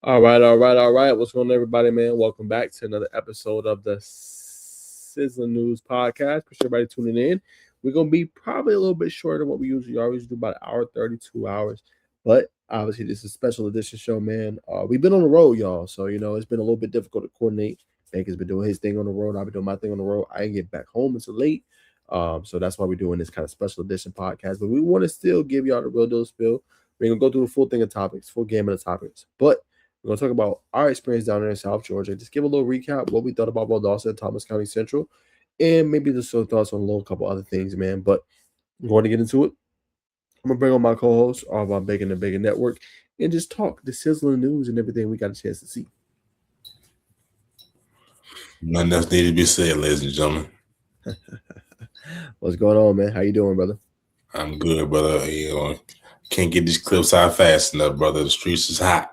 All right. What's going on, everybody, man? Welcome back to another episode of the Sizzling News Podcast. Appreciate everybody tuning in. We're going to be probably a little bit shorter than what we usually always do, about an hour, 32 hours. But obviously, this is a special edition show, man. We've been on the road, y'all. So, it's been a little bit difficult to coordinate. Bacon's been doing his thing on the road. I've been doing my thing on the road. I didn't get back home until late. So that's why we're doing this kind of special edition podcast. But we want to still give y'all the real deal spill. We're going to go through the full thing of topics, full game of the topics. But we're going to talk about our experience down there in South Georgia. Just give a little recap what we thought about Valdosta and Thomas County Central, and maybe just some thoughts on a little couple other things, man. But I'm going to get into it. I'm going to bring on my co-host of our Bacon and Bacon Network and just talk the sizzling news and everything we got a chance to see. Nothing else needed to be said, ladies and gentlemen. What's going on, man? How you doing, brother? I'm good, brother. Can't get these clips out fast enough, brother. The streets is hot.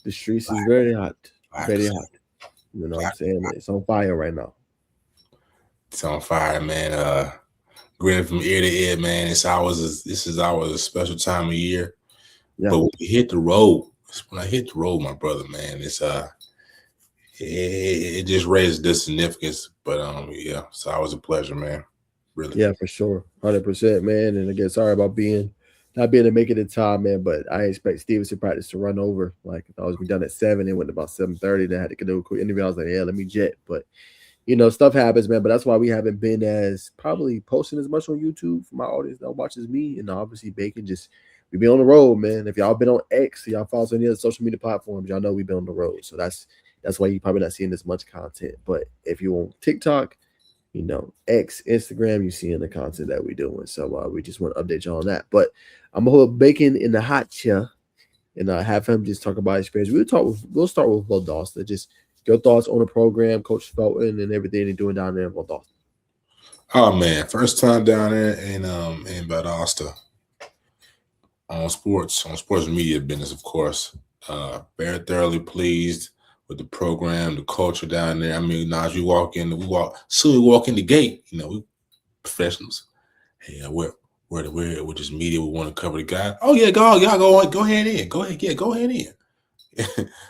The streets is very hot. Very hot. You know what I'm saying? It's on fire right now. It's on fire, man. Grinning from ear to ear, man. This is our special time of year. Yeah. But when we hit the road, when I hit the road, my brother, man, it just raised the significance. But yeah, it's always a pleasure, man. Really. Yeah, for sure. 100%, man. And again, sorry about not being able to make it in time, man, but I expect Stevenson practice to run over. Like, I was done at 7, it went about 7:30. Then I had to do a quick interview. I was like, yeah, let me jet. But, stuff happens, man. But that's why we haven't been as probably posting as much on YouTube for my audience that watches me. And obviously, Bacon we be on the road, man. If y'all been on X, y'all follow us on any other social media platforms, y'all know we been on the road. So that's why you probably not seeing this much content. But if you're on TikTok, X, Instagram, you seeing the content that we're doing. So we just want to update you on that. But I'm gonna hold Bacon in the hot chair and have him just talk about experience. We'll start with Valdosta. Just your thoughts on the program, Coach Felton, and everything they're doing down there in Valdosta. Oh man, first time down there in Valdosta on sports media business, of course. Very thoroughly pleased with the program, the culture down there. I mean, now as we walk in the gate, we professionals. Hey, we're just media. We want to cover the guy. Oh yeah, go ahead in. Go ahead in.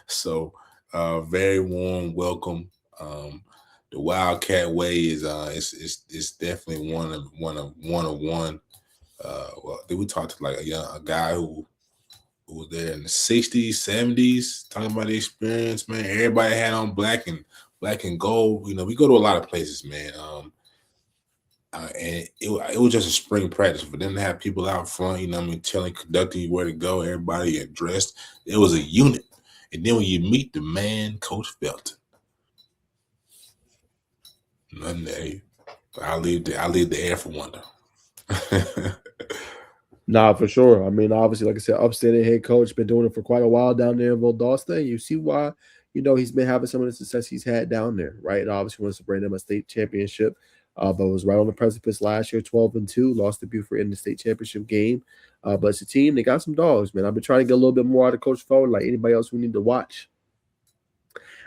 So, very warm welcome. The Wildcat way is it's definitely one of one. Well, then we talked to a guy who was there in the 60s, 70s, talking about the experience, man. Everybody had on black and gold. We go to a lot of places, man. And it was just a spring practice for them to have people out front, conducting you where to go, everybody addressed. It was a unit. And then when you meet the man, Coach Felton, nothing there. I'll leave the air for wonder. Nah, for sure. I mean, obviously, like I said, upstanding head coach, been doing it for quite a while down there in Valdosta. And you see why, he's been having some of the success he's had down there, right? And obviously wants to bring them a state championship, but was right on the precipice last year, 12-2, lost to Buford in the state championship game. But it's a team, they got some dogs, man. I've been trying to get a little bit more out of Coach Felton, like anybody else we need to watch.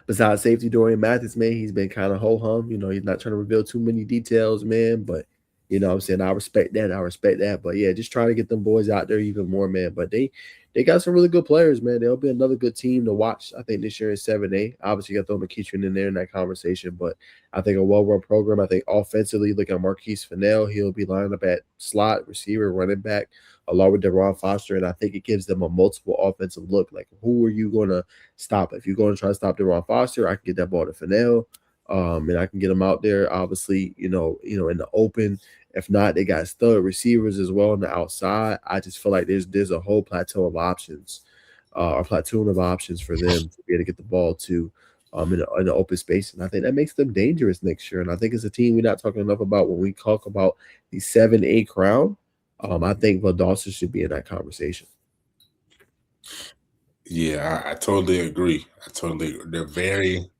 Besides safety Dorian Mathis, man, he's been kind of ho-hum. He's not trying to reveal too many details, man, but what I'm saying? I respect that. But yeah, just trying to get them boys out there even more, man. But they got some really good players, man. They'll be another good team to watch, I think, this year in 7A. Obviously, you got to throw McKeitron in there in that conversation. But I think a well-run program. I think offensively, look at Marquise Fennell. He'll be lining up at slot, receiver, running back, along with Deron Foster. And I think it gives them a multiple offensive look. Like, who are you going to stop? If you're going to try to stop Deron Foster, I can get that ball to Fennell. And I can get them out there, obviously, in the open. If not, they got stud receivers as well on the outside. I just feel like there's a whole plateau of options, or platoon of options for them to be able to get the ball to in the open space. And I think that makes them dangerous next year. And I think it's a team we're not talking enough about when we talk about the 7A crown. I think Valdosta should be in that conversation. Yeah, I totally agree. They're very,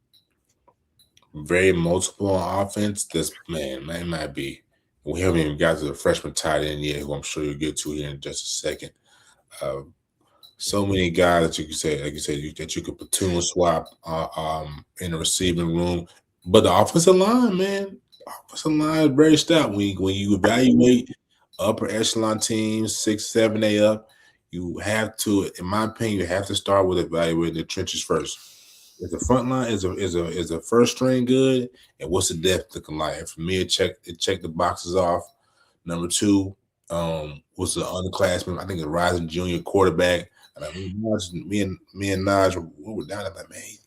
very multiple on offense. This man might be. We haven't even got to the freshman tight end yet, who I'm sure you'll get to here in just a second. So many guys that you could say, like you said, that you could platoon swap in the receiving room. But the offensive line, man, is very stout. When you evaluate upper echelon teams, 6, 7A up, you have to, in my opinion, you have to start with evaluating the trenches first. Is the front line is a first string good, and what's the depth looking like? And for me, it check the boxes off. Number two, was the underclassman. I think a rising junior quarterback. And I mean, me and Naj, we were down at that man. He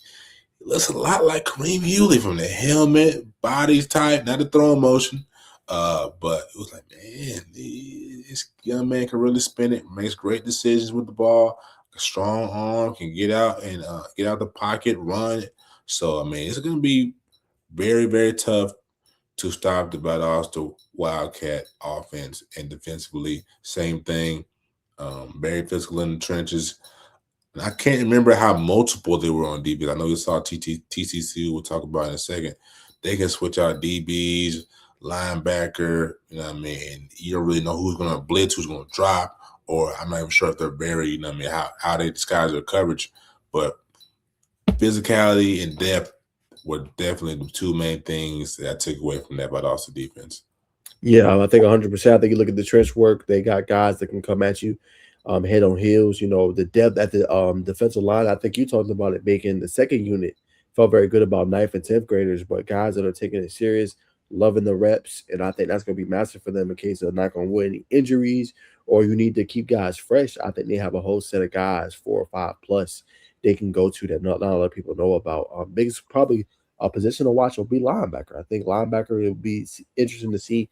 looks a lot like Kareem Hewley from the helmet, body type, not the throwing motion. But it was like, man, this young man can really spin it, makes great decisions with the ball, a strong arm, can get out and get out the pocket, run. So I mean, it's gonna be very, very tough to stop the Valdosta Wildcat offense, and defensively, same thing. Very physical in the trenches. And I can't remember how multiple they were on DBs. I know you saw TCC, we'll talk about in a second. They can switch out DBs, linebacker, you know what I mean? And you don't really know who's going to blitz, who's going to drop, or I'm not even sure if they're very, you know what I mean, how they disguise their coverage. But physicality and depth were definitely the two main things that I took away from that Valdosta defense. Yeah, I think 100%. I think you look at the trench work; they got guys that can come at you, head on heels. You know, the depth at the defensive line. I think you talked about it. Making the second unit felt very good about ninth and 10th graders, but guys that are taking it serious, loving the reps, and I think that's going to be massive for them in case of knock on wood any injuries or you need to keep guys fresh. I think they have a whole set of guys, 4 or 5 plus, they can go to that not a lot of people know about. Biggest probably a position to watch will be linebacker. I think linebacker it will be interesting to see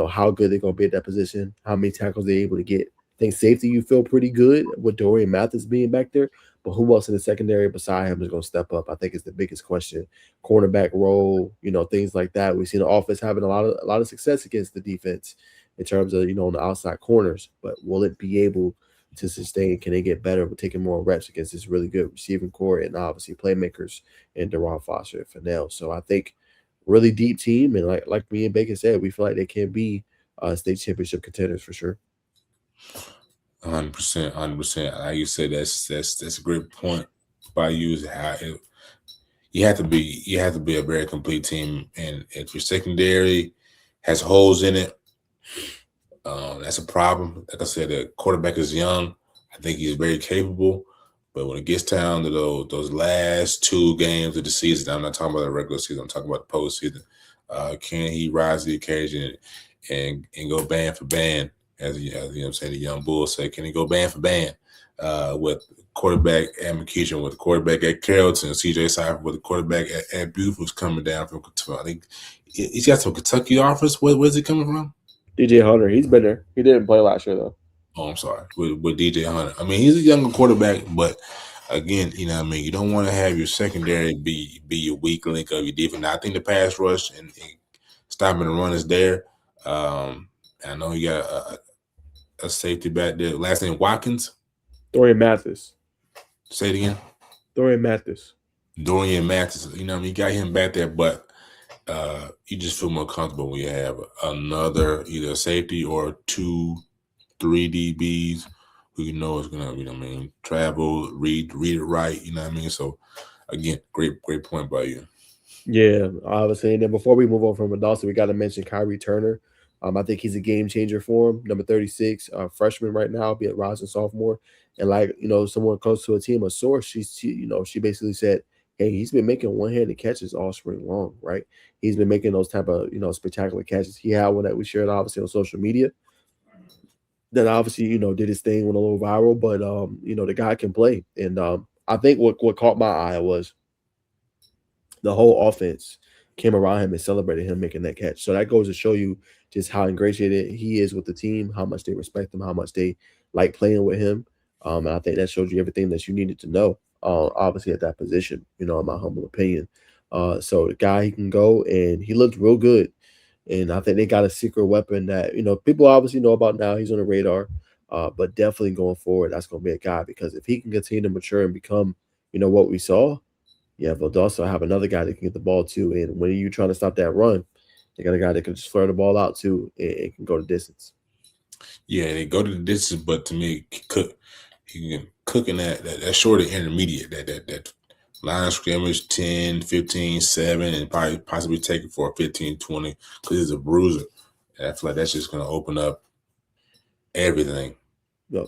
how good they're going to be at that position, how many tackles they're able to get. I think safety, you feel pretty good with Dorian Mathis being back there, but who else in the secondary beside him is going to step up? I think is the biggest question. Cornerback role, things like that. We've seen the offense having a lot of success against the defense in terms of on the outside corners, but will it be able to sustain? Can they get better with taking more reps against this really good receiving core and obviously playmakers in Deron Foster and Fennell? So I think really deep team, and like me and Bacon said, we feel like they can be state championship contenders for sure. 100%, 100%. Like you said, that's a great point by you. Is how you have to be a very complete team, and if your secondary has holes in it, that's a problem. Like I said, the quarterback is young. I think he's very capable, but when it gets down to those last two games of the season, I'm not talking about the regular season. I'm talking about the postseason. Can he rise to the occasion and go band for band, as you know what I'm saying, the young Bulls say? Can he go band for band with quarterback at McKeeshan, with the quarterback at Carrollton, CJ Cypher with the quarterback at Buford, who's coming down from Kentucky? I think he's got some Kentucky offers. Where's he coming from? DJ Hunter, he's been there. He didn't play last year though. Oh, I'm sorry, with DJ Hunter. I mean, he's a younger quarterback, but again, what I mean, you don't want to have your secondary be your weak link of your defense. Now, I think the pass rush and stopping the run is there. I know you got a safety back there. Last name Watkins. Dorian Mathis. Say it again. Dorian Mathis. Dorian Mathis. You got him back there, but you just feel more comfortable when you have another either safety or 2, 3 DBs who is gonna, travel, read it right. You know what I mean? So again, great point by you. Yeah, obviously. And then before we move on from Dawson, we got to mention Kyrie Turner. I think he's a game changer for him. Number 36, freshman right now, be a rising sophomore. And someone close to a team, a source, she basically said, hey, he's been making one-handed catches all spring long, right? He's been making those type of, spectacular catches. He had one that we shared obviously on social media that obviously, did his thing, went a little viral, but the guy can play. And I think what caught my eye was the whole offense came around him and celebrated him making that catch. So that goes to show you just how ingratiated he is with the team, how much they respect him, how much they like playing with him. And I think that showed you everything that you needed to know, obviously at that position, in my humble opinion. So the guy, he can go, and he looked real good. And I think they got a secret weapon that, people obviously know about now. He's on the radar. But definitely going forward, that's going to be a guy, because if he can continue to mature and become, what we saw, yeah, but also have another guy that can get the ball too. And when you're trying to stop that run, they got a guy that can just flare the ball out too and can go the distance. Yeah, they go to the distance, but to me, he can cook in that short and intermediate, that line of scrimmage, 10, 15, 7, and probably possibly take it for a 15, 20, because he's a bruiser. And I feel like that's just going to open up everything. Yep.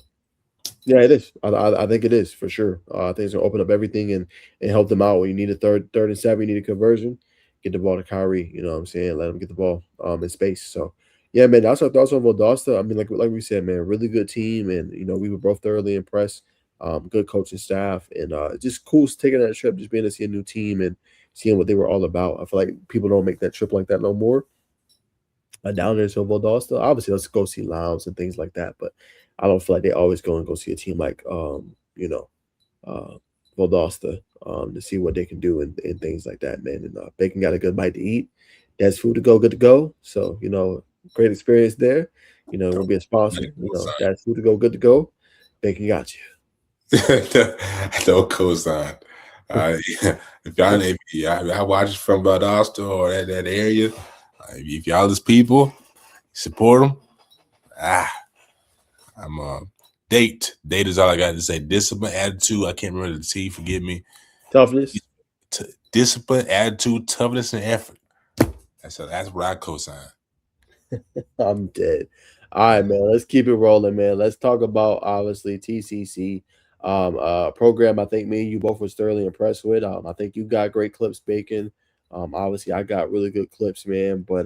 Yeah, it is. I think it is for sure. I think it's gonna open up everything and help them out. When you need a third and seven, you need a conversion. Get the ball to Kyrie. You know what I'm saying? Let him get the ball in space. So yeah, man, that's our thoughts on Valdosta. I mean, like we said, man, really good team, and we were both thoroughly impressed. Good coaching staff, and just cool taking that trip, just being to see a new team and seeing what they were all about. I feel like people don't make that trip like that no more down there to Valdosta. Obviously, let's go see Lounge and things like that, but I don't feel like they always go and go see a team like uh Valdosta to see what they can do and things like that, man. And Bacon got a good bite to eat. That's food to go, good to go. So, great experience there. We'll be a sponsor. That's food to go, good to go. Bacon got No cosign. If y'all watch from Valdosta or that area, if y'all is people, support them. I'm date. Date is all I got to say. Discipline, attitude. I can't remember the T. Forgive me. Toughness. Discipline, attitude, toughness, and effort. That's what I co-sign. I'm dead. All right, man. Let's keep it rolling, man. Let's talk about obviously TCC program. I think me and you both was thoroughly impressed with. I think you got great clips, Bacon. Obviously I got really good clips, man. But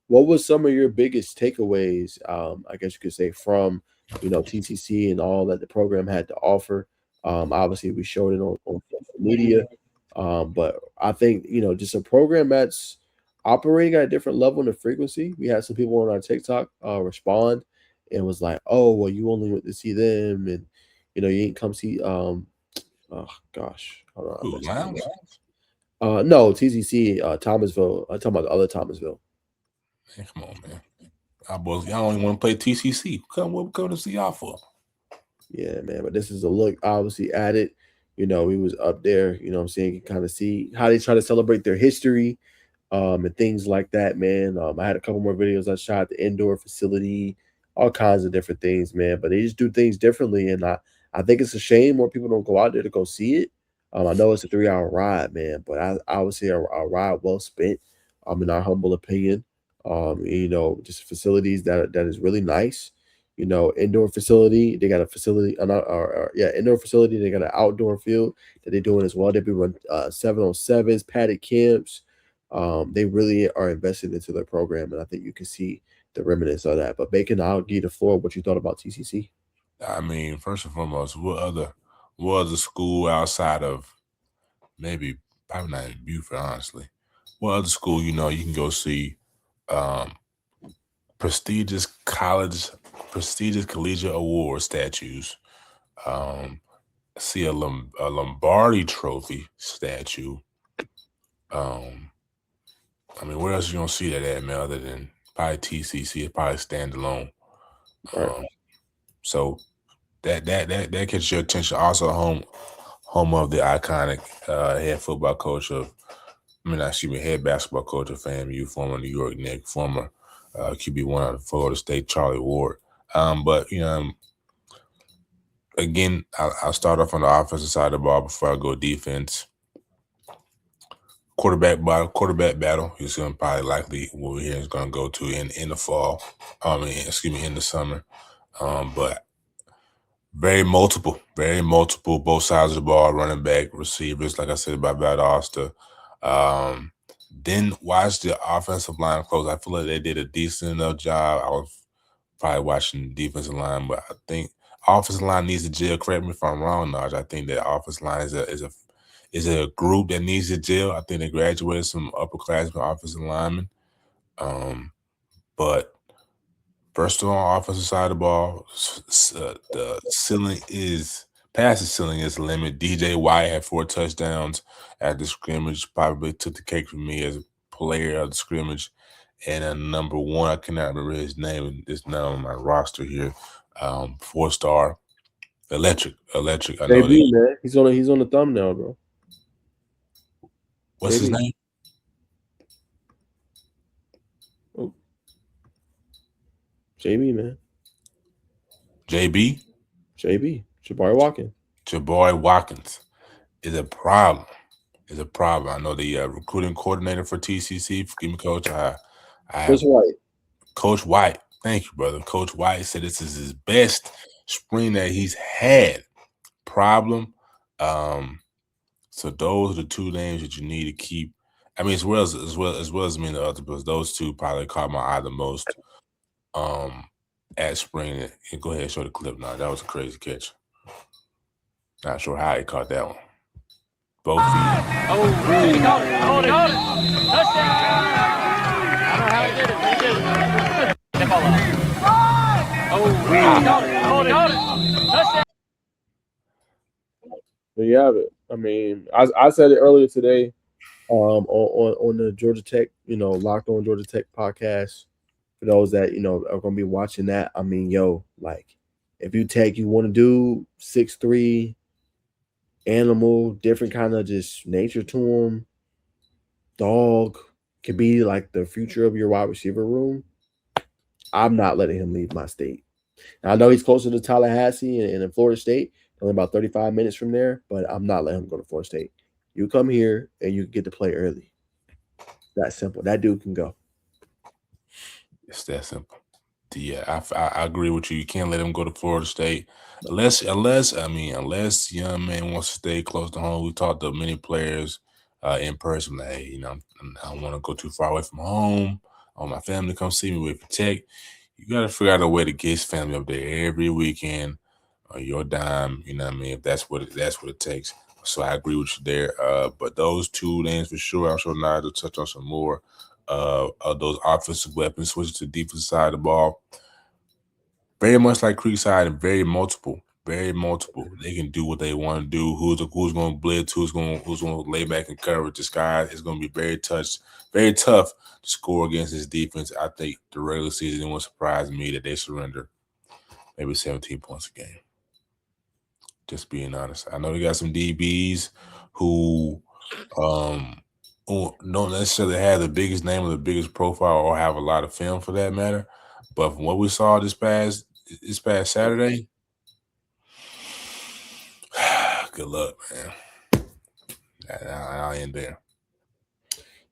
what was some of your biggest takeaways? I guess you could say from TCC and all that the program had to offer. Obviously we showed it on social media. But I think just a program that's operating at a different level in the frequency. We had some people on our TikTok respond and was like, "Oh, well, you only went to see them, and you didn't come see." Oh gosh, hold on, I Ooh, messed Lounge? no, TCC, Thomasville. I'm talking about the other Thomasville. Man, come on, man. Y'all only want to play TCC. What we come to see y'all for? Yeah, man. But this is a look obviously at it. We was up there. What I'm saying, you can kind of see how they try to celebrate their history and things like that, man. I had a couple more videos I shot at the indoor facility, all kinds of different things, man. But they just do things differently, and I think it's a shame more people don't go out there to go see it. I know it's a 3 hour ride, man, but I would say a ride well spent. In our humble opinion, just facilities that is really nice. Indoor facility. They got a facility, yeah, indoor facility. They got an outdoor field that they're doing as well. They be run 7-on-7s, padded camps. They really are invested into their program, and I think you can see the remnants of that. But Bacon, I'll give you the floor. What you thought about TCC? I mean, first and foremost, what other school outside of maybe probably not in Buford, honestly? What other school you can go see um, prestigious collegiate award statues? Um, See a Lombardi Trophy statue. Um, I mean, where else you gonna see that at, man? Other than probably TCC, it's probably standalone. Right. So that gets your attention. Also, home of the iconic head football coach of, head basketball coach of FAMU, former New York Knick, former QB1 out of Florida State, Charlie Ward. But again, I'll start off on the offensive side of the ball before I go defense. Quarterback battle is going to probably likely what we're hearing is going to go to in the fall. In the summer. But very multiple, both sides of the ball, running back, receivers, like I said about Valdosta. Then watch the offensive line close. I feel like they did a decent enough job. I was probably watching the defensive line, but I think offensive line needs to gel. Correct me if I'm wrong, Najeh. I think that offensive line is a group that needs to gel. I think they graduated some upperclassmen offensive linemen. But first of all, offensive side of the ball, the passing ceiling is limited. DJ White had 4 touchdowns at the scrimmage. Probably took the cake for me as a player of the scrimmage. And number 1, I cannot remember his name. It's not on my roster here. 4-star, electric. I know that. JB, man, he's on the thumbnail, bro. What's his JB. name? Oh, JB, man. JB. Jabari Watkins. Jabari Watkins is a problem. I know the recruiting coordinator for TCC. Forgive me, Coach. I have Chris White. Coach White. Thank you, brother. Coach White said this is his best spring that he's had. Problem. So those are the two names that you need to keep. I mean, as well as many other, but those two probably caught my eye the most. At spring, go ahead and show the clip now. That was a crazy catch. Not sure how he caught that one. Both feet. Oh, he caught it. Touchdown. I don't know how he did it, but he did it. Step all up. Oh, he caught it. Touchdown. There you have it. I mean, I said it earlier today, on the Georgia Tech, Locked On Georgia Tech podcast. For those that are gonna be watching that, I mean, like, if you want to do 6'3" animal, different kind of just nature to him, dog could be like the future of your wide receiver room. I'm not letting him leave my state. Now, I know he's closer to Tallahassee and in Florida State, only about 35 minutes from there, but I'm not letting him go to Florida State. You come here and you get to play early. That's simple. That dude can go. It's that simple. Yeah, I agree with you. You can't let him go to Florida State unless young man wants to stay close to home. We talked to many players in person. Like, hey, I don't want to go too far away from home. I want my family to come see me with Tech. You got to figure out a way to get his family up there every weekend on your dime. You know what I mean? If that's what it takes. So I agree with you there. But those two names for sure. I'm sure Najeh will touch on some more of those offensive weapons, switching to the defensive side of the ball. Very much like Creekside and very multiple. They can do what they want to do. Who's going to blitz? Who's going to lay back and cover? This guy is going to be very tough to score against his defense. I think the regular season, it won't surprise me that they surrender maybe 17 points a game. Just being honest. I know they got some DBs who don't necessarily have the biggest name or the biggest profile or have a lot of film for that matter. But from what we saw this past Saturday, good luck, man. I'll end there.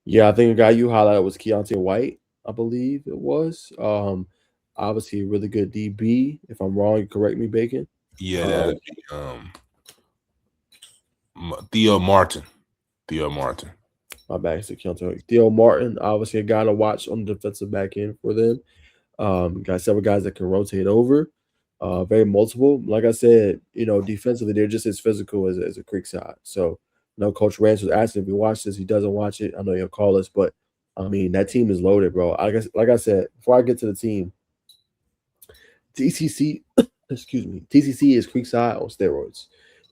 Yeah, I think the guy you highlighted was Keontae White, I believe it was. Obviously a really good DB. If I'm wrong, you correct me, Bacon. Yeah, that'd be Theo Martin. My bad, it's Keontae. Theo Martin, obviously a guy to watch on the defensive back end for them. Got several guys that can rotate over. Very multiple. Like I said, defensively, they're just as physical as a Creekside. So, Coach Rance was asking if he watched this. He doesn't watch it. I know he'll call us, but I mean, that team is loaded, bro. Like I said, before I get to the team, TCC, TCC is Creekside on steroids,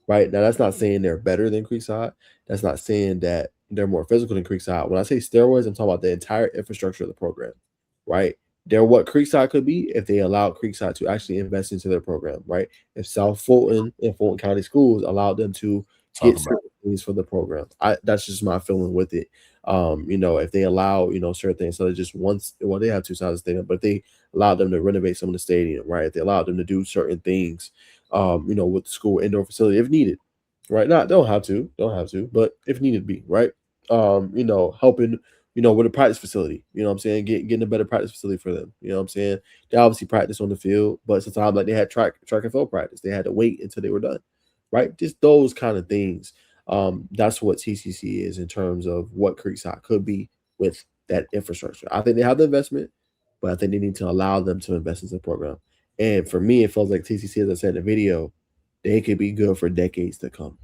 right? Now, that's not saying they're better than Creekside. That's not saying that they're more physical than Creekside. When I say steroids, I'm talking about the entire infrastructure of the program, right? They're what Creekside could be if they allowed Creekside to actually invest into their program, right? If South Fulton and Fulton County Schools allowed them to get certain things for the program. That's just my feeling with it. If they allow, certain things, so just they have two sides of the stadium, but they allowed them to renovate some of the stadium, right? If they allowed them to do certain things, with the school indoor facility if needed, right? Don't have to, but if needed be, right? Helping, with a practice facility, you know what I'm saying? Getting a better practice facility for them. You know what I'm saying? They obviously practice on the field, but sometimes like they had track and field practice. They had to wait until they were done. Right? Just those kind of things. That's what TCC is in terms of what Creekside could be with that infrastructure. I think they have the investment, but I think they need to allow them to invest into the program. And for me, it feels like TCC, as I said in the video, they could be good for decades to come.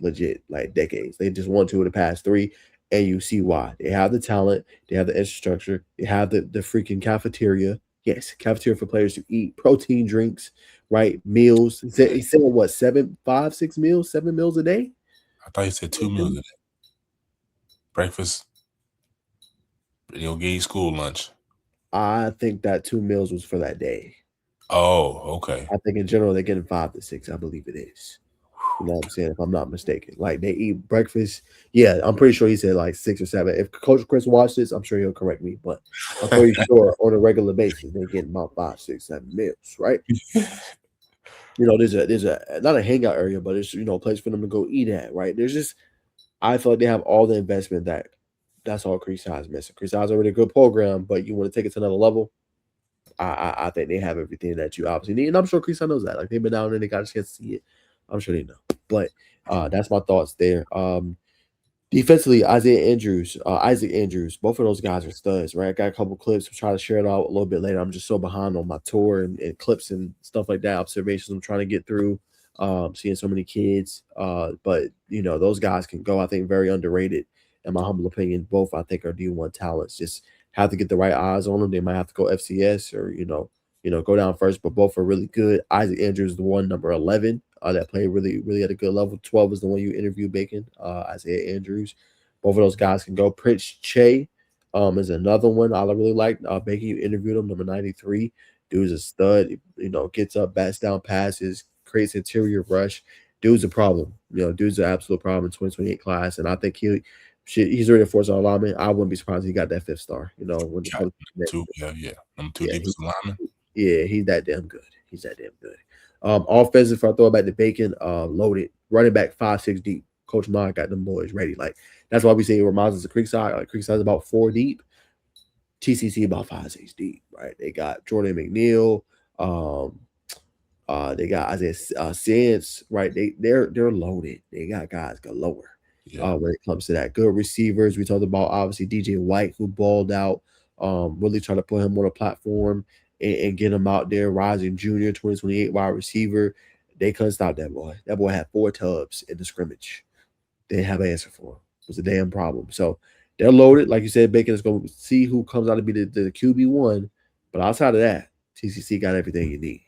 Legit, like decades. They just won 2 of the past 3, and you see why. They have the talent, they have the infrastructure, they have the freaking cafeteria. Yes, cafeteria for players to eat, protein drinks, right? Meals. He said what, 7 meals a day? I thought you said 2 meals a day. Breakfast, give you school lunch. I think that 2 meals was for that day. Oh, okay. I think in general they're getting 5 to 6. I believe it is. You know what I'm saying? If I'm not mistaken, like they eat breakfast. Yeah, I'm pretty sure he said like 6 or 7. If Coach Chris watched this, I'm sure he'll correct me, but I'm pretty sure on a regular basis they're getting about 5, 6, 7 meals, right? There's a not a hangout area, but it's a place for them to go eat at, right? I feel like they have all the investment that's all Creekside's missing. Creekside's already a good program, but you want to take it to another level. I think they have everything that you obviously need, and I'm sure Creekside knows that. Like they've been down there, they got a chance to see it. I'm sure they know. But that's my thoughts there. Defensively, Isaac Andrews, both of those guys are studs, right? I got a couple clips. I'm trying to share it out a little bit later. I'm just so behind on my tour and clips and stuff like that, observations I'm trying to get through, seeing so many kids. But those guys can go. I think very underrated, in my humble opinion. Both I think are D1 talents. Just have to get the right eyes on them. They might have to go FCS or go down first. But both are really good. Isaac Andrews is the one, number 11. That played really, really at a good level. 12 is the one you interviewed, Bacon, Isaiah Andrews. Both of those guys can go. Prince Che is another one I really like. Bacon, you interviewed him, number 93. Dude's a stud. Gets up, bats down passes, creates interior rush. Dude's a problem. Dude's an absolute problem in 2028 class. And I think he's ready for his alignment. I wouldn't be surprised if he got that 5th star. When it comes to Number 2 defensive lineman. Yeah, he's that damn good. He's that damn good. Offensive, if I throw it back to Bacon, loaded. Running back 5-6 deep. Coach Ma got them boys ready. Like that's why we say it reminds us of Creekside. Like Creekside's about 4 deep. TCC about 5-6 deep, right? They got Jordan McNeil. They got Isaiah Sands, right? They're loaded. They got guys galore. When it comes to that, good receivers. We talked about obviously DJ White, who balled out. Really trying to put him on a platform and get him out there. Rising junior, 2028 wide receiver. They couldn't stop that boy. That boy had 4 tubs in the scrimmage. They didn't have an answer for him. It was a damn problem. So they're loaded. Like you said, Bacon is going to see who comes out to be the QB1. But outside of that, TCC got everything you need.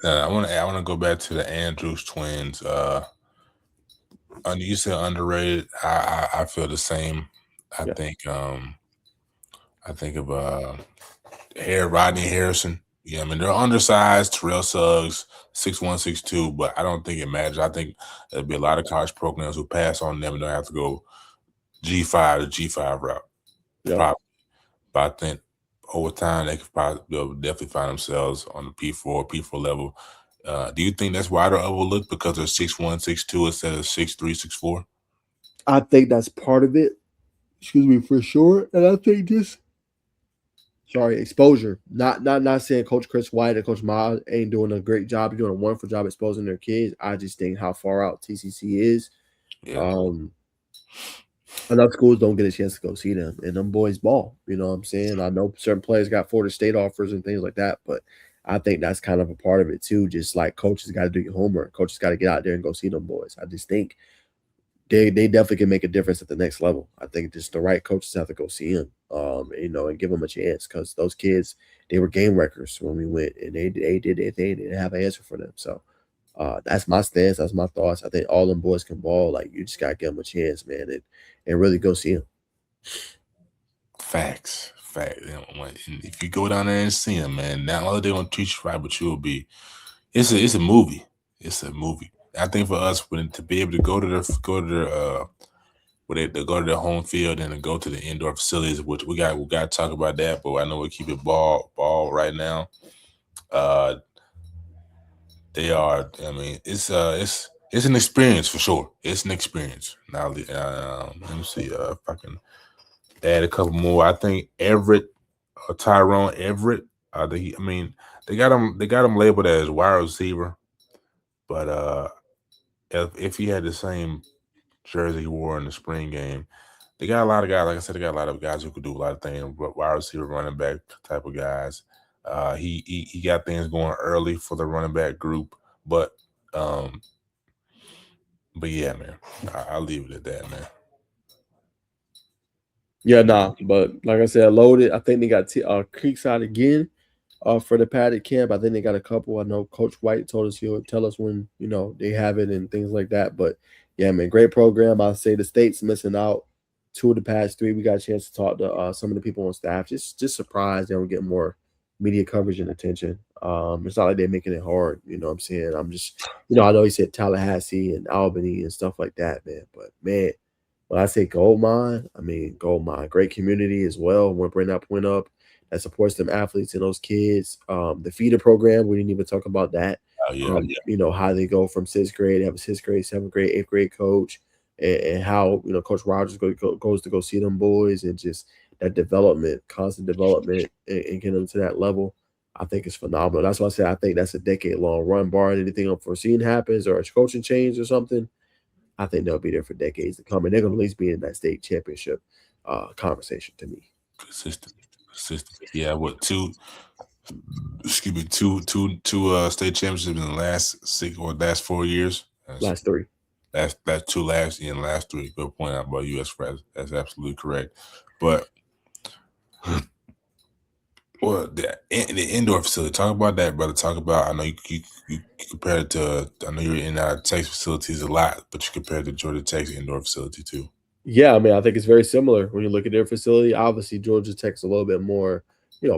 I want to go back to the Andrews twins. You said underrated. I feel the same. I think of Rodney Harrison. Yeah, I mean they're undersized. Terrell Suggs, 6'1", 6'2", but I don't think it matters. I think there'll be a lot of college programs who pass on them and don't have to go G5 to G5 route. Probably. But I think over time they'll definitely find themselves on the P4 level. Do you think that's why they're overlooked because they're 6'1", 6'2" instead of 6'3", 6'4"? I think that's part of it. Excuse me, for sure. And I think exposure. Not saying Coach Chris White and Coach Ma ain't doing a great job. They're doing a wonderful job exposing their kids. I just think how far out TCC is. Yeah. Enough schools don't get a chance to go see them, and them boys ball. You know what I'm saying? I know certain players got Florida State offers and things like that, but I think that's kind of a part of it too. Just like coaches got to do your homework. Coaches got to get out there and go see them boys. I just think they definitely can make a difference at the next level. I think just the right coaches have to go see them, and give them a chance because those kids, they were game wreckers when we went, and they didn't have an answer for them. So that's my stance. That's my thoughts. I think all them boys can ball. Like you just gotta give them a chance, man, and really go see them. Facts. If you go down there and see them, man, not only they gonna treat you right, but you'll be. It's a movie. It's a movie. I think for us, to be able to go to their home field and to go to the indoor facilities, which we got to talk about that. But I know we keep it ball right now. They are. I mean, it's an experience for sure. It's an experience. Now, let me see if I can add a couple more. I think Everett, Tyrone Everett. They got him labeled as wide receiver, but if he had the same jersey he wore in the spring game, they got a lot of guys. Like I said, they got a lot of guys who could do a lot of things. Wide receiver, running back type of guys. He got things going early for the running back group, but yeah, man, I'll leave it at that, man. Yeah, but like I said, loaded. I think they got Creekside again for the padded camp. I think they got a couple. I know Coach White told us he'll tell us when they have it and things like that. But yeah, man, great program. I'll say the state's missing out 2 of the past 3. We got a chance to talk to some of the people on staff. Just surprised they don't get more media coverage and attention. It's not like they're making it hard. You know what I'm saying? I'm just, I know he said Tallahassee and Albany and stuff like that, man. But man, when I say gold mine, I mean gold mine. Great community as well. Want to bring that point up that supports them athletes and those kids. The feeder program, we didn't even talk about that. How they go from 6th grade, they have a 6th grade, 7th grade, 8th grade coach, and how Coach Rogers goes to go see them boys, and just that development, constant development, and getting them to that level, I think is phenomenal. That's why I said I think that's a decade-long run, barring anything unforeseen happens or a coaching change or something. I think they'll be there for decades to come, and they're going to at least be in that state championship conversation to me. Consistent. Yeah, what two? Excuse me, two state championships in the last 4 years. Last three. That's two last in the last three. Good point out about U.S. Press. That's absolutely correct. But well, the indoor facility. Talk about that, brother. Talk about. I know you compared it to. I know you're in our Texas facilities a lot, but you compared to Georgia Tech's indoor facility too. Yeah, I mean, I think it's very similar when you look at their facility. Obviously, Georgia Tech's a little bit more,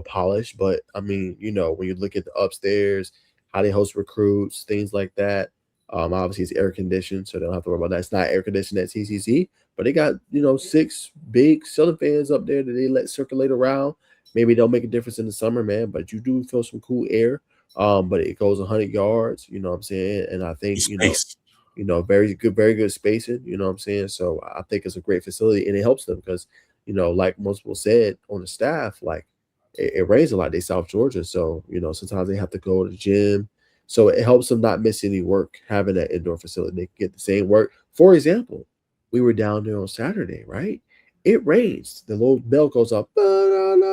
polished, but I mean, when you look at the upstairs, how they host recruits, things like that. Obviously, it's air conditioned, so they don't have to worry about that. It's not air conditioned at TCC, but they got 6 big ceiling fans up there that they let circulate around. Maybe they'll make a difference in the summer, man, but you do feel some cool air. But it goes 100 yards, you know what I'm saying? And I think, Space. very good spacing, you know what I'm saying? So I think it's a great facility and it helps them because, like most people said on the staff, like it rains a lot. They South Georgia. So, sometimes they have to go to the gym. So it helps them not miss any work having that indoor facility. They can get the same work. For example, we were down there on Saturday, right? It rains. The little bell goes up, and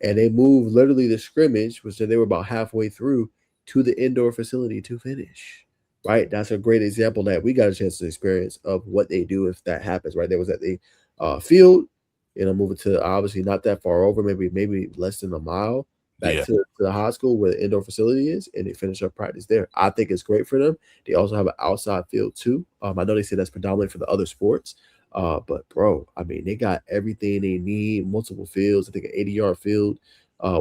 they move literally the scrimmage, which they were about halfway through, to the indoor facility to finish. Right, that's a great example that we got a chance to experience of what they do if that happens. Right, there was at the field, moving to obviously not that far over, maybe less than a mile back to the high school where the indoor facility is, and they finish up practice there. I think it's great for them. They also have an outside field too. I know they say that's predominantly for the other sports, but bro, I mean, they got everything they need, multiple fields. I think an 80-yard field,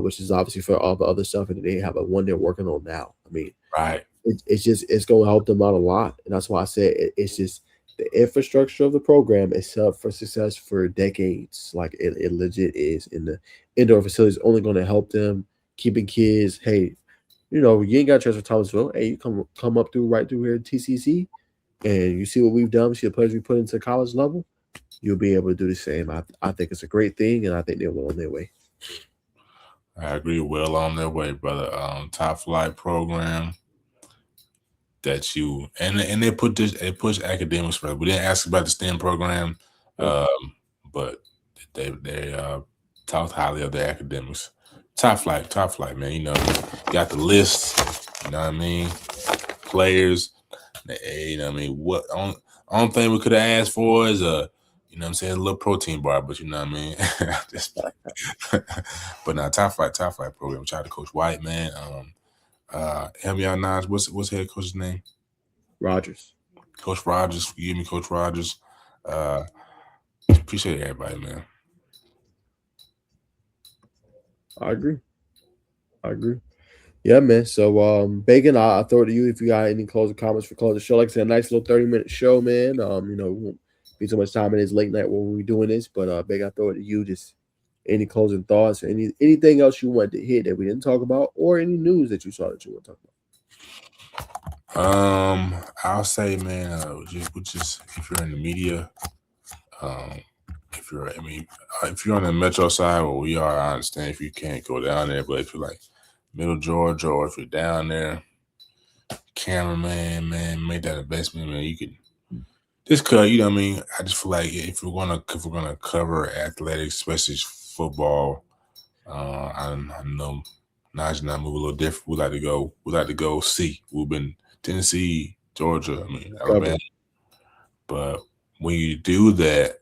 which is obviously for all the other stuff, and they have a one they're working on now. I mean, right. It's going to help them out a lot, and that's why I said it's just the infrastructure of the program is set up for success for decades. Like it legit is, and the indoor facility is only going to help them keeping kids. Hey, you ain't got to transfer Thomasville. Hey, you come up right through here at TCC, and you see what we've done. See the players we put into college level. You'll be able to do the same. I think it's a great thing, and I think they're well on their way. I agree. Well on their way, brother. Top flight program. That you and they push academics for. We didn't ask about the STEM program, but they talked highly of the academics. Top flight, man. You got the list. You know what I mean? Players. You know what I mean? What only thing we could have asked for is a a little protein bar, but you know what I mean. But now top flight program. Shout out to Coach White, man. Help me out, Najeh. What's head coach's name? Rogers. Coach Rogers. Forgive me, Coach Rogers. Appreciate everybody, man. I agree. Yeah, man. So, Bacon, I'll throw it to you if you got any closing comments for closing the show. Like I said, a nice little 30-minute show, man. We won't be so much time in this late night when we're doing this, but Bacon, I'll throw it to you. Just any closing thoughts or anything else you wanted to hit that we didn't talk about, or any news that you saw that you want to talk about? I'll say, man, just if you're in the media, if you're on the metro side where we are, I understand if you can't go down there, but if you're like Middle Georgia or if you're down there, cameraman, man, make that investment, man. You could just cut. You know what I mean? I just feel like if we're gonna cover athletics, especially football, I know Najeh and I move a little different. We like to go see. We've been Tennessee, Georgia, Alabama. But when you do that,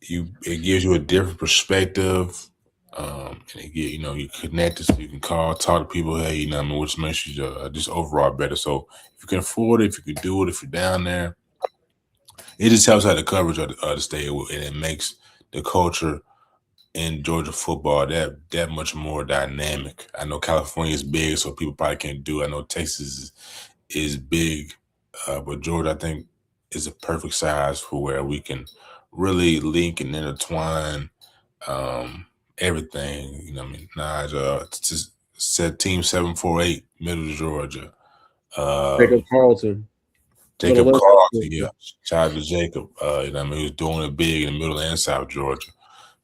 it gives you a different perspective. And you connect, so you can talk to people. Hey, which makes you just overall better. So if you can afford it, if you can do it, if you're down there, it just helps out the coverage of the state, and it makes the culture in Georgia football that much more dynamic. I know California is big, so people probably can't do it. I know Texas is big, but Georgia, I think, is a perfect size for where we can really link and intertwine everything. Najeh just said Team 748, Middle Georgia. Jacob Carlton. Yeah. Shout out to Jacob. He was doing it big in the Middle and South Georgia.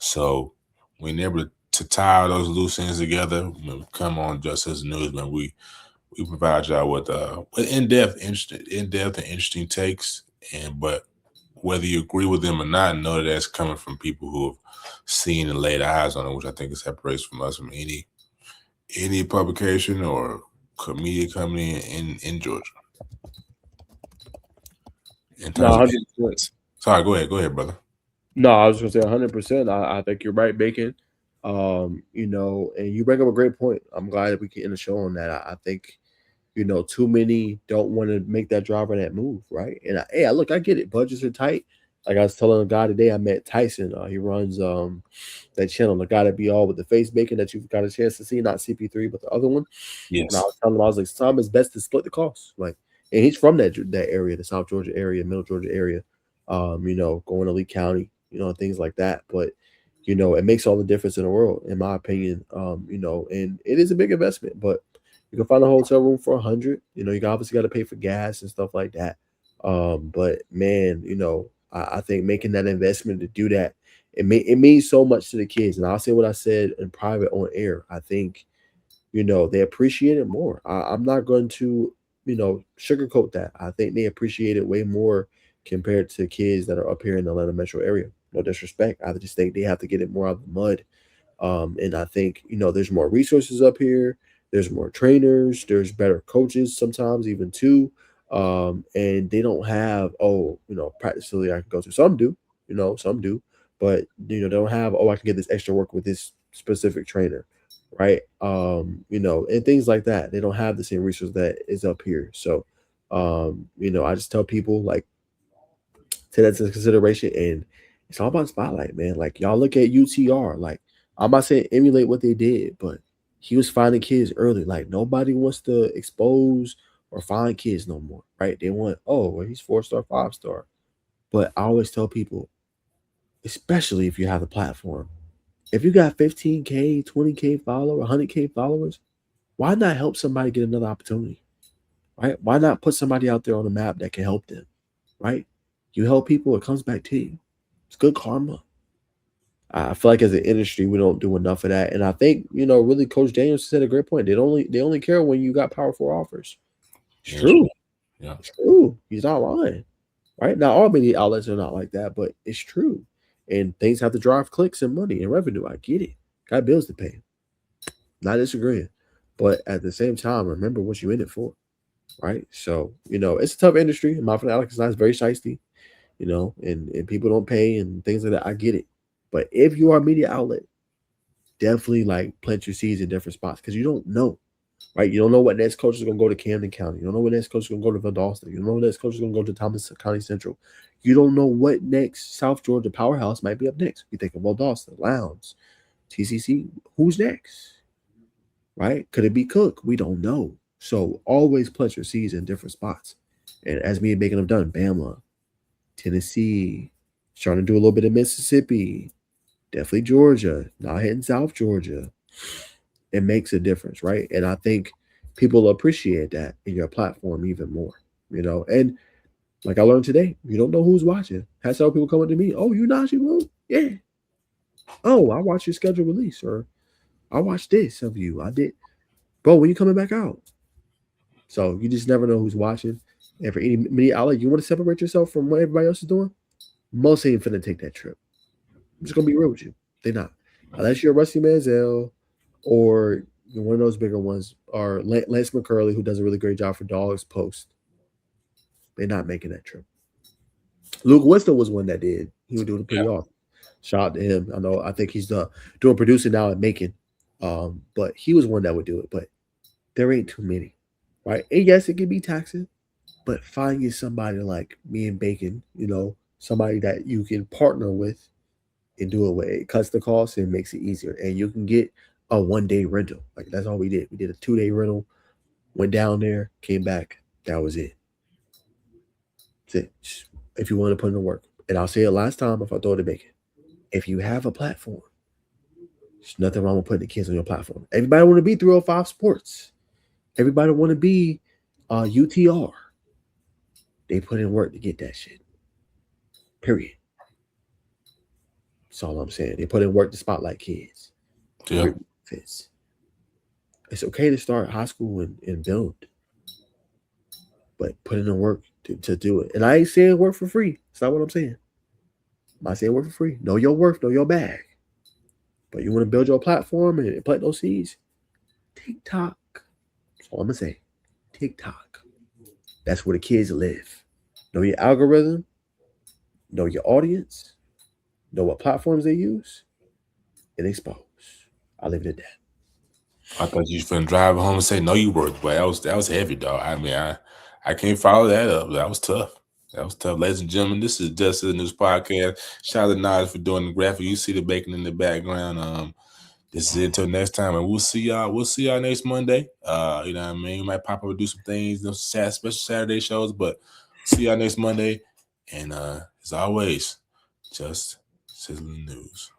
So we're able to tie those loose ends together. When we come on Just as News, man, we provide y'all with in-depth and interesting takes. But whether you agree with them or not, know that that's coming from people who have seen and laid eyes on it, which I think separates from us from any publication or media company in Georgia. In No, terms of 100%. sorry, go ahead, brother. No, I was gonna say 100%. I think you're right, Bacon. And you bring up a great point. I'm glad that we can end the show on that. I think too many don't want to make that drive or that move, right? And look, I get it. Budgets are tight. Like I was telling a guy today, I met Tyson. He runs that channel, the guy that be all with the face Bacon that you've got a chance to see, not CP3, but the other one. Yes. And I was telling him, I was like, sometimes it's best to split the costs. Like, and he's from that area, the South Georgia area, Middle Georgia area. Going to Lee County, things like that. But it makes all the difference in the world, in my opinion. And it is a big investment, but you can find a hotel room for 100. You obviously got to pay for gas and stuff like that. But man, I think making that investment to do that, it means so much to the kids. And I'll say what I said in private on air. I think, they appreciate it more. I'm not going to, sugarcoat that. I think they appreciate it way more compared to kids that are up here in the Atlanta metro area. No disrespect. I just think they have to get it more out of the mud. And I think, there's more resources up here. There's more trainers. There's better coaches sometimes even too. And they don't have, practice facility I can go to. Some do, some do. But, they don't have, I can get this extra work with this specific trainer. Right. And things like that. They don't have the same resource that is up here. So, I just tell people like, take that into consideration. And it's all about spotlight, man. Like y'all look at UTR. Like I'm not saying emulate what they did, but he was finding kids early. Like nobody wants to expose or find kids no more, right? They want, well, he's 4-star, 5-star. But I always tell people, especially if you have a platform, if you got 15K, 20K followers, 100K followers, why not help somebody get another opportunity, right? Why not put somebody out there on the map that can help them, right? You help people, it comes back to you. It's good karma. I feel like as an industry, we don't do enough of that. And I think, really Coach Daniels said a great point. They only care when you got powerful offers. It's true. Yeah. It's true. He's not lying. Right? Now, all media outlets are not like that, but it's true. And things have to drive clicks and money and revenue. I get it. Got bills to pay. Not disagreeing. But at the same time, remember what you're in it for. Right? So, it's a tough industry. My friend Alex is very shiesty. And people don't pay and things like that. I get it. But if you are a media outlet, definitely like plant your seeds in different spots because you don't know, right? You don't know what next coach is going to go to Camden County. You don't know what next coach is going to go to Valdosta. You don't know what next coach is going to go to Thomas County Central. You don't know what next South Georgia powerhouse might be up next. You think of Valdosta, Lowndes, TCC. Who's next? Right? Could it be Cook? We don't know. So always plant your seeds in different spots. And as me and Bacon have done, Bama, Tennessee, trying to do a little bit of Mississippi, definitely Georgia, not hitting South Georgia. It makes a difference, right? And I think people appreciate that in your platform even more, And like I learned today, you don't know who's watching. Had several people come up to me, oh, you Najeh Wilkins? Yeah. Oh, I watched your schedule release, or I watched this of you. I did. Bro, when you coming back out? So you just never know who's watching. And for any media outlet, you want to separate yourself from what everybody else is doing? Most ain't finna take that trip. I'm just gonna be real with you. They're not. Unless you're Rusty Manziel or one of those bigger ones, or Lance McCurley, who does a really great job for Dogs Post. They're not making that trip. Luke Winston was one that did. He would do it pretty often. Shout out to him. I think he's doing producing now at Macon. But he was one that would do it. But there ain't too many. Right? And yes, it can be taxing, but find you somebody like me and Bacon, somebody that you can partner with and do it with. It cuts the cost and makes it easier. And you can get a 1-day rental. Like that's all we did. We did a 2-day rental, went down there, came back. That was it. That's it. Just, if you want to put in the work. And I'll say it last time if I throw it to Bacon. If you have a platform, there's nothing wrong with putting the kids on your platform. Everybody want to be 305 Sports. Everybody want to be UTR. They put in work to get that shit. Period. That's all I'm saying. They put in work to spotlight kids. Yeah. Fits. It's okay to start high school and build, but put in the work to do it. And I ain't saying work for free. That's not what I'm saying. I'm not saying work for free. Know your worth, know your bag. But you want to build your platform and plant those seeds? TikTok. That's all I'm going to say. TikTok. That's where the kids live. Know your algorithm. Know your audience. Know what platforms they use. And expose. I'll leave it at that. I thought you was finna drive home and say, "No, you worked," but that was heavy, dog. I mean, I can't follow that up. That was tough. That was tough, ladies and gentlemen. This is Just Sizzling News Podcast. Shout out to Najeh for doing the graphic. You see the bacon in the background. This is it until next time, and we'll see y'all. We'll see y'all next Monday. You know what I mean? We might pop up and do some things, those special Saturday shows, but see y'all next Monday. And as always, Just Sizzling News.